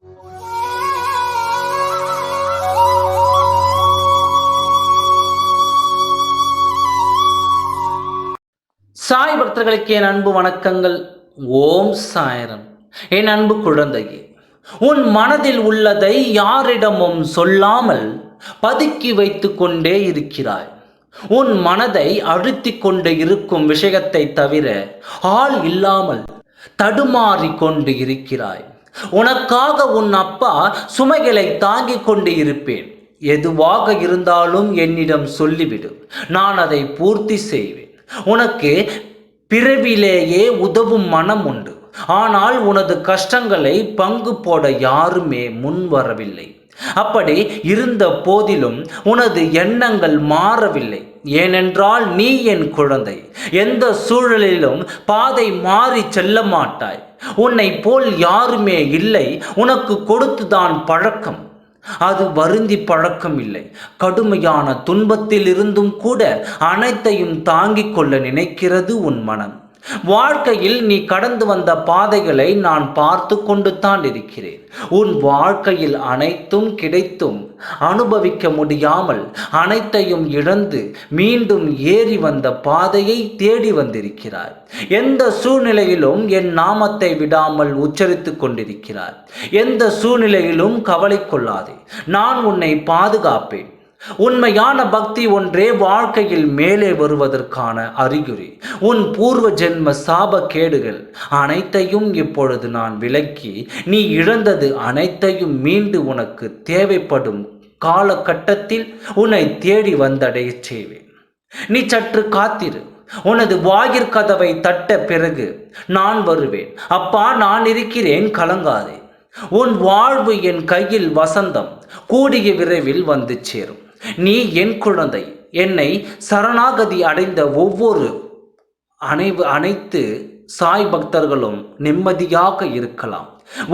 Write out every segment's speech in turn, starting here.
சாய் பக்தர்களுக்கு என் அன்பு வணக்கங்கள். ஓம் சாய்ராம். என் அன்பு குழந்தையே, உன் மனதில் உள்ளதை யாரிடமும் சொல்லாமல் பதுக்கி வைத்து கொண்டே இருக்கிறாய். உன் மனதை அழுத்தி கொண்டு இருக்கும் விஷயத்தை தவிர ஆள் இல்லாமல் தடுமாறி கொண்டு இருக்கிறாய். உனக்காக உன் அப்பா சுமைகளை தாங்கிக் கொண்டு இருப்பேன். எதுவாக இருந்தாலும் என்னிடம் சொல்லிவிடு, நான் அதை பூர்த்தி செய்வேன். உனக்கு பிறவிலேயே உதவும் மனம் உண்டு. ஆனால் உனது கஷ்டங்களை பங்கு போட யாருமே முன் வரவில்லை. அப்படி இருந்த போதிலும் உனது எண்ணங்கள் மாறவில்லை. ஏனென்றால் நீ என் குழந்தை. எந்த சூழலிலும் பாதை மாறி செல்ல மாட்டாய். உன்னை போல் யாருமே இல்லை. உனக்கு கொடுத்துதான் பழக்கம். அது வருந்தி பழக்கம் இல்லை. கடுமையான துன்பத்தில் இருந்தும் கூட அனைத்தையும் தாங்கிக் கொள்ள நினைக்கிறது உன் மனம். வாழ்க்கையில் நீ கடந்து வந்த பாதைகளை நான் பார்த்து கொண்டு தான் இருக்கிறேன். உன் வாழ்க்கையில் அனைத்தும் கிடைத்தும் அனுபவிக்க முடியாமல் அனைத்தையும் இழந்து மீண்டும் ஏறி வந்த பாதையை தேடி வந்திருக்கிறாய். எந்த சூழ்நிலையிலும் என் நாமத்தை விடாமல் உச்சரித்து கொண்டிருக்கிறாய். எந்த சூழ்நிலையிலும் கவலை கொள்ளாதே, நான் உன்னை பாதுகாப்பேன். உண்மையான பக்தி ஒன்றே வாழ்க்கையில் மேலே வருவதற்கான அறிகுறி. உன் பூர்வ ஜென்ம சாப கேடுகள் அனைத்தையும் இப்பொழுது நான் விலக்கி நீ இழந்தது அனைத்தையும் மீண்டு உனக்கு தேவைப்படும் காலகட்டத்தில் உன்னை தேடி வந்தடைய செய்வேன். நீ சற்று காத்திரு. உனது வாயிற்கதவை தட்ட பிறகு நான் வருவேன். அப்பா, நான் இருக்கிறேன், கலங்காதே. உன் வாழ்வு என் கையில் வசந்தம் கூடிய விரைவில் வந்து சேரும். நீ என் குழந்தை. என்னை சரணாகதி அடைந்த அனைத்து சாய் பக்தர்களும் நிம்மதியாக இருக்கலாம்.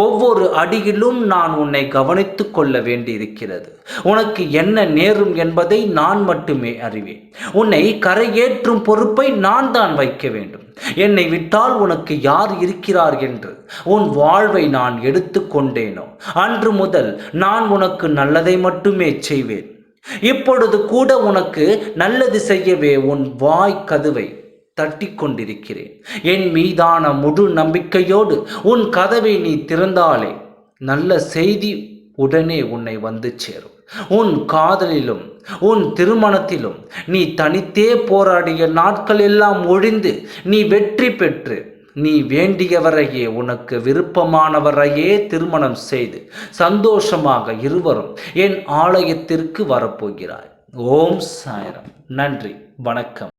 ஒவ்வொரு அடியிலும் நான் உன்னை கவனித்து கொள்ள வேண்டியிருக்கிறது. உனக்கு என்ன நேரும் என்பதை நான் மட்டுமே அறிவேன். உன்னை கரையேற்றும் பொறுப்பை நான் தான் வைக்க வேண்டும். என்னை விட்டால் உனக்கு யார் இருக்கிறார் என்று உன் வாழ்வை நான் எடுத்து கொண்டேனோ அன்று முதல் நான் உனக்கு நல்லதை மட்டுமே செய்வேன். இப்பொழுது கூட உனக்கு நல்லது செய்யவே உன் வாய் கதவை தட்டி கொண்டிருக்கிறேன். என் மீதான முழு நம்பிக்கையோடு உன் கதவை நீ திறந்தாலே நல்ல செய்தி உடனே உன்னை வந்து சேரும். உன் காதலிலும் உன் திருமணத்திலும் நீ தனித்தே போராடிய நாட்கள் எல்லாம் ஒழிந்து நீ வெற்றி பெற்று நீ வேண்டியவரையே, உனக்கு விருப்பமானவரையே திருமணம் செய்து சந்தோஷமாக இருவரும் என் ஆலயத்திற்கு வரப்போகிறாய். ஓம் சாய்ராம். நன்றி, வணக்கம்.